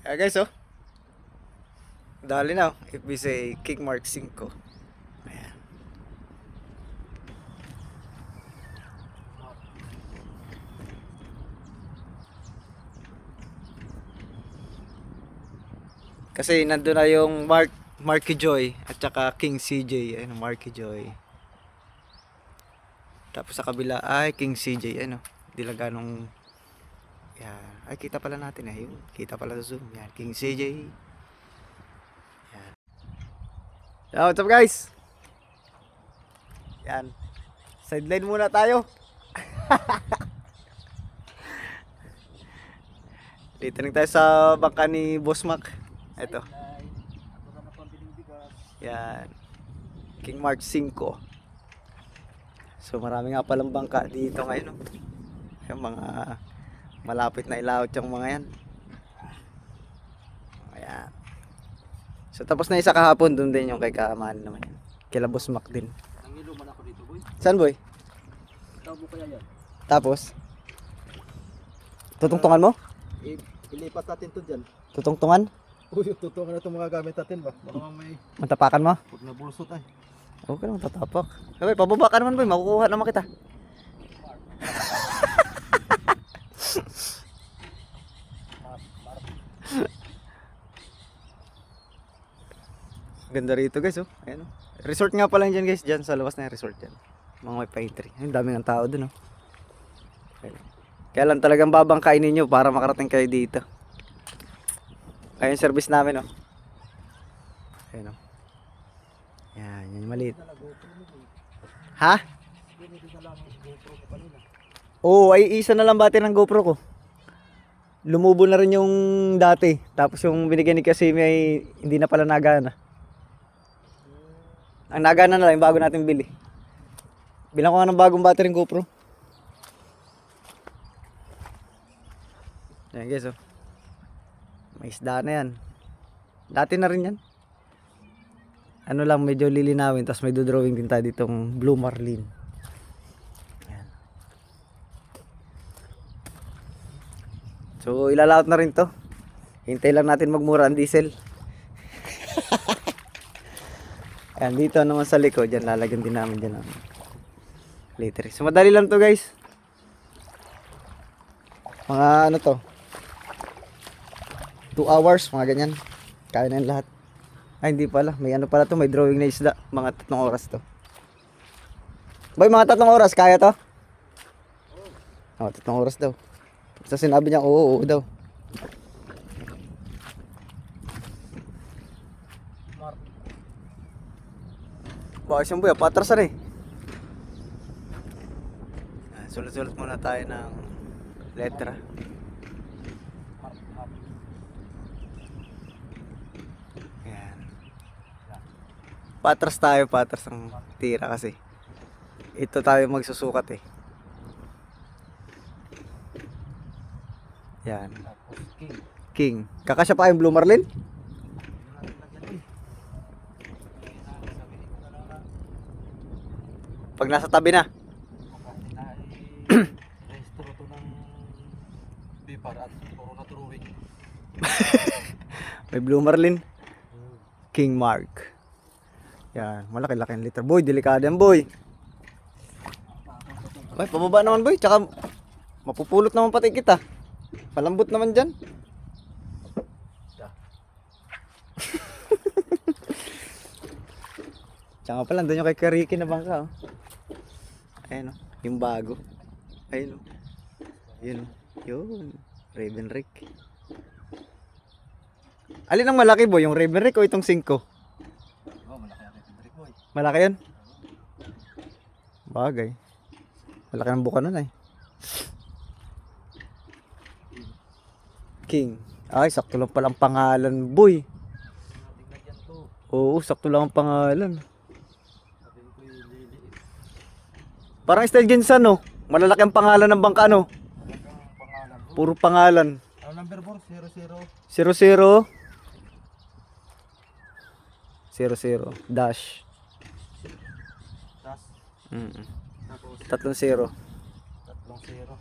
Guys, oh. Dali na, oh. FBC King Mark 5. Ayan. Kasi nandun na yung Marky Joy at saka King CJ. Ayun, Marky Joy. Tapos sa kabila ay King CJ. Ano, dilaga nung... Yan. Ay, kita pala natin eh. Yun. Kita pala sa zoom. Yan, King CJ. Yan. Yo, what's up guys? Yan. Sideline muna tayo. Dito rin tayo sa bangka ni Boss Mac. Ito. Yan. King Mark 5. So marami nga palang bangka dito ngayon. No? Yung mga malapit na ilaot yung mga yan. Ayan. So tapos na isa kahapon, doon din yung kay Kamal naman yan. Kila Boss Mac din. Nangiluman ako dito, boy. Saan boy? Tabo kaya yan. Tapos? Tutungtungan mo? Ilipat natin to dyan. Tutungtungan? Uy, tutungan na itong mga gamit natin ba? Baka may Matapakan mo? pag nabulsot ay. Okay lang, tatapak. Okay, pababa ka naman boy, makukuha naman kita. Ganda rito guys, oh. Ayan, oh. Resort nga pala dyan guys, dyan sa labas na yung resort dyan. Mga may pine tree. Ang daming ang tao dun, oh. Okay. Kaya lang talagang babangkain ninyo para makarating kayo dito. Ayan yung service namin, oh. Ayan, oh. Yan, yan yung maliit. Ha? Oo, ay isa na lang bati ng GoPro ko. Lumubo na rin yung dati. Tapos yung binigyan ni Kasimi ay hindi na pala nagana. Ang nagana na lang yung bago natin bili. Bilang ko nga ng bagong battery ng GoPro. Ayan guys, oh. May isda na yan. Dati na rin yan. Ano lang, medyo lilinawin. Tapos may drawing din tayo ditong Blue Marlin. Ayan. So ilalaot na rin to. Hintay lang natin magmura ang diesel. Ayan, dito naman sa likod. Diyan lalagyan din namin dyan. Later. So madali lang to guys. Mga ano to, 2 hours, mga ganyan. Kaya na yung lahat. Ay, hindi pala. May ano pala to, may drawing na isda. Mga 3 oras to. Boy, mga 3 oras, kaya to? Oo, 3 oras daw. Sa sinabi niya, oo, oo daw. Bakit siyang buya? Patrasan eh. Sulat-sulat muna tayo ng letra. Ayan. Patras tayo, patras ang tira kasi. Ito tayo magsusukat eh. Yan. King. Kakasya pa yung Blue Marlin? Pag nasa tabi na. Rehistro to ng Bipar at puro na drawing. May Blue Marlin. King Mark. Yan. Malaki-laki ang liter. Boy, delikado yan boy. Ay, pababa naman boy. Tsaka mapupulot naman pati kita. Malambot naman dyan. Tsaka pala, doon yung kay Kariki na bangka. Oh. Ayan o, yung bago. Ayun o. Yun o. Yun. Raven Rick. Alin ang malaki boy? Yung Raven Rick o itong 5? Oh, malaki ang Hendrik, boy. Malaki yun? Bagay. Malaki ng buka nun ay. King. Ay, sakto lang palang pangalan boy. Tingnan yan to. Oo, sakto lang ang pangalan. Sabi ko yung liliit. Parang style Ginsan no? Malalaki ang pangalan ng bangka no? Ang pangalan ko. Puro pangalan. Ang number 4, 00 00. 00 dash. Tas, Tapos 3 tapos 0. 3 0.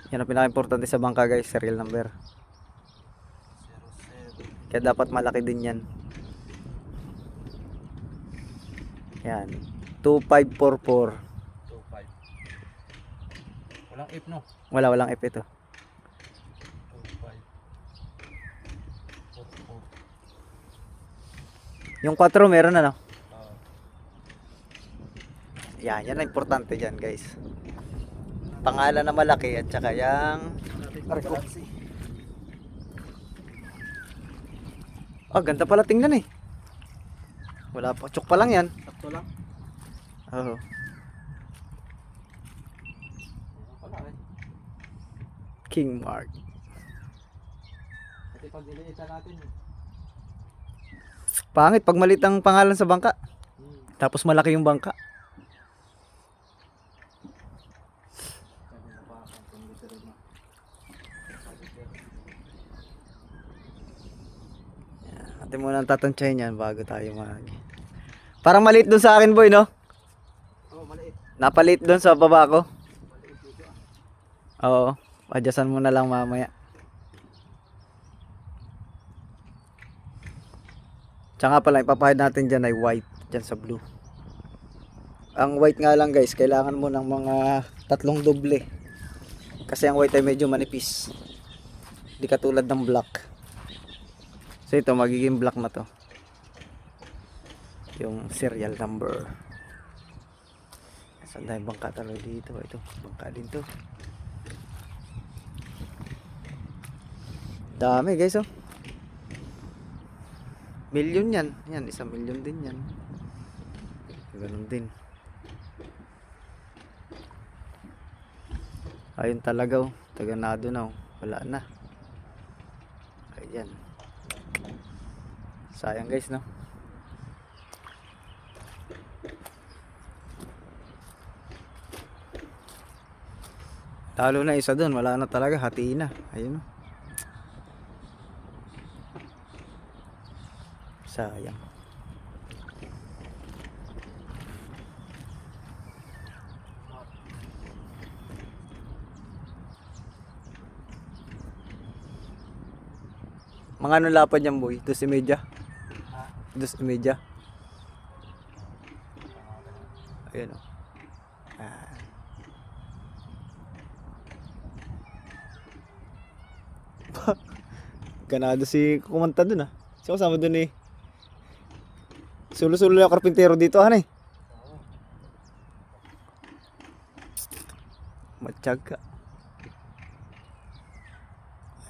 Yan ang pinaka-importante sa bangka guys, serial number. 07. Kaya dapat malaki din yan. Yan. 2544. 25. Walang if no? Walang F ito. 25. 44. Yung 4 meron na no? Ah. Yan ang importante dyan guys. Pangalan na malaki at saka yung Galaxy. ganda pala tingnan eh. Wala pa, tsuk pa lang yan. Sakto lang. Oo. Wala eh. King Mark. Kasi pag niliita natin. Pangit pag malit ang pangalan sa bangka. Tapos Tapos malaki yung bangka. Atin muna ang tatansyahin yan bago tayo mag... Parang maliit doon sa akin boy no? oh, maliit. Napalit doon sa baba ko. Maliit dito ah. Oo. Adyasan mo na lang mamaya. Tsaka pala ipapahid natin dyan ay white. Dyan sa blue. Ang white nga lang guys, kailangan mo ng mga 3 doble. Kasi ang white ay medyo manipis. Hindi katulad ng black. So ito magiging black na to. Yung serial number. Saan tayo bangka talaga dito? Ito, bangka din to. Dami guys oh. Milyon yan. Yan, 1 milyon din yan. Ganun din. Ayun talaga oh. Taganado na oh. Wala na. Ayan. Sayang guys no. Talo na isa doon. Wala na talaga. Hatiin na. Ayun oh. Sayang. Mga ano lapad yan boy? 2.5? Ha? 2.5? Ayun o. Ganado si kumanta dun ah. Siya kasama dun eh. Sulo-sulo yung karpintero dito han eh. Oo. Matyaga.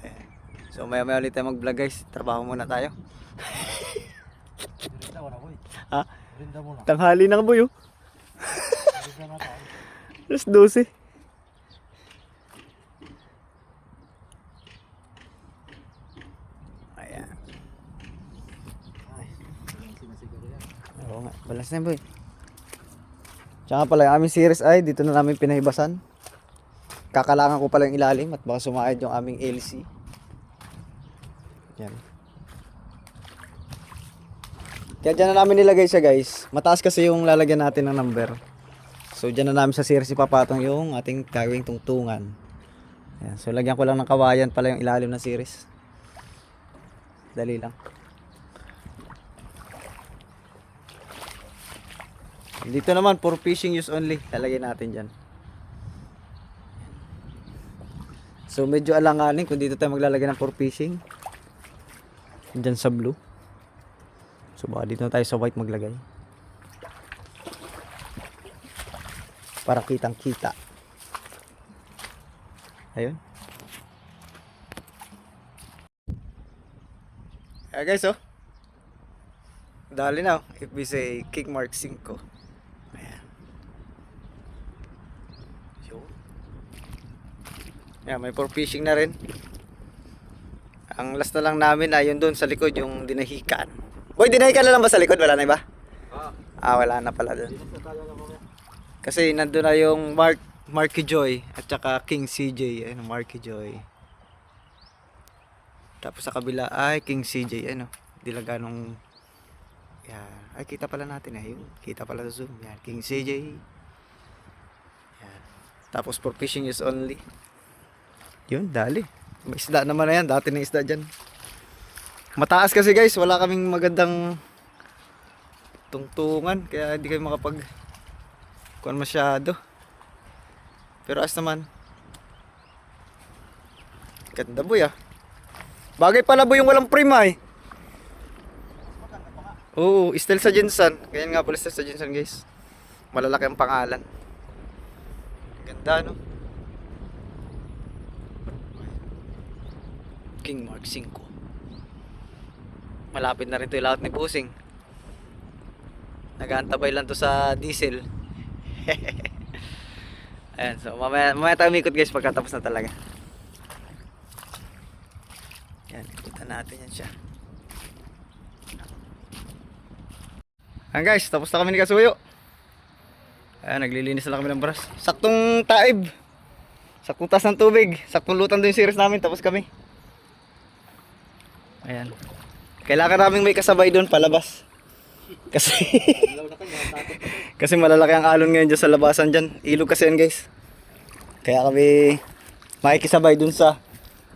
Ayan. So maya ulit tayo mag vlog guys. Trabaho muna tayo. Rinda wala boy. Ha? Rinda muna. Tanghali na boy oh. Rinda na tayo. Alas 12. Ayan. Ay, walang sinasiguro yan. Oo nga. Balas na yan boy. Tsaka pala yung aming series ay dito na namin pinahibasan. Kakalangan ko pala yung ilalim at baka sumakit yung aming LC. Yan. Kaya dyan na namin nilagay siya guys. Mataas kasi yung lalagyan natin ng number. So dyan na namin sa series ipapatong yung ating gagawing tungtungan. Yan. So lagyan ko lang ng kawayan pala yung ilalim ng series. Dali lang. Dito naman for fishing use only. Lalagyan natin dyan. So medyo alanganin kung dito tayo maglalagay ng for fishing. Dyan sa blue. So baka dito na tayo sa white maglagay. Para kitang kita. Ayun. Guys oh. Dali na oh. If we say kick mark 5. Ayan. Yun. Ayan, may for fishing na rin. Ang last na lang namin ay yun doon sa likod yung dinahikan. Boy, dinahikan na lang ba sa likod? Wala na iba? Wala na pala doon. Rinda tayo na mamaya. Kasi nandun na yung Marky Joy at saka King CJ. Ayun, Marky Joy. Tapos sa kabila ay King CJ. Ano, dilaga nung... Yan. Ay, kita pala natin. Ayun, kita pala sa zoom. Yan, King CJ. Yan. Tapos for fishing is only. Yun, dali. May isda naman na yan. Dati na isda dyan. Mataas kasi guys. Wala kaming magandang tungtungan. Kaya hindi kayo makapag kuhan masyado. Pero as naman. Ganda boy ah. Bagay pala boy yung walang prima eh. Oo, Estel sa Jensen. Ganyan nga pala Estel sa Jensen guys. Malalaki ang pangalan. Ganda no? King Mark 5. Malapit na rin to yung lahat ni Busing. Nag-aantabay lang to sa diesel. Ayan, so mamaya tayo umikot guys pagkatapos na talaga. Yan, ikutan natin yan siya. Ayan guys, tapos na kami ni Kasuyo. Ayan, naglilinis na lang kami ng brush. Saktong taib. Saktong tas ng tubig. Saktong lutan doon yung series namin, tapos kami. Ayan. Kailangan naming may kasabay doon palabas. Kasi kasi malalaki ang alon ngayon dyan sa labasan dyan. Ilog kasi yan guys. Kaya kami makikisabay doon sa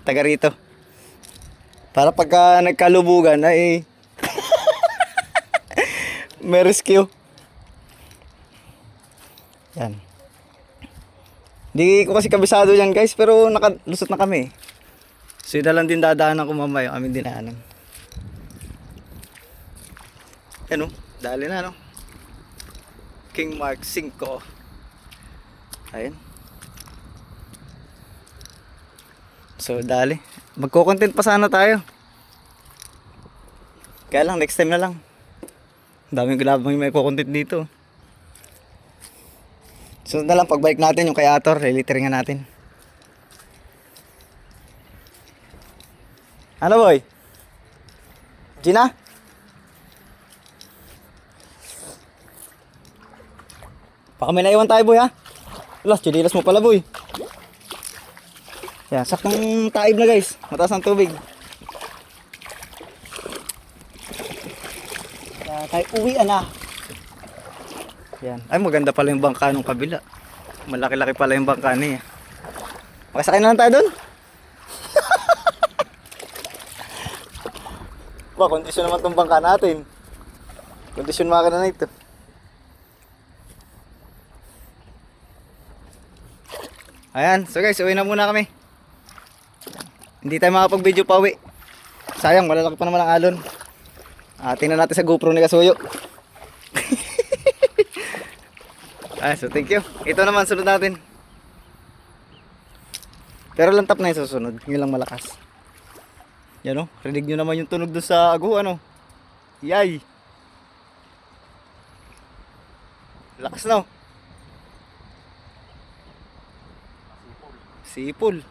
taga rito. Para pagka nagkalubugan ay may rescue. Yan. Hindi ko kasi kabisado yan guys, pero nakalusot na kami. So yun na lang din dadaanan ko mamaya yung aming dinaanan. Yan o, dali na no. King Mark 5. Ayun. So dali. Magko-content pa sana tayo. Kaya lang next time na lang. Daming galabang may content dito. So na lang pagbalik natin yung kay Ator, reliteringan natin. Ano boy? Gina? Baka may naiwan tayo boy ha? Alas, chinilas mo pala boy. Yan, saktong taib na guys. Mataas ang tubig. Tayo uwian na. Yan. Ay maganda pala yung bangka nung kabila. Malaki-laki pala yung bangka niya. Makasakay na lang tayo doon. Ba, kondisyon naman tong bangka natin. Kondisyon makina na ito. Ayan, so guys, uwi na muna kami. Hindi tayo makapag-video pa uwi. Sayang, malalaki pa naman ang alon. Tingnan natin sa GoPro ni Kasuyo. So thank you. Ito naman sunod natin. Pero lantap na yung susunod. Yun lang malakas. Yan o. Rinig nyo naman yung tunog doon sa aguhan o. Yay. Lakas na o. Sipol.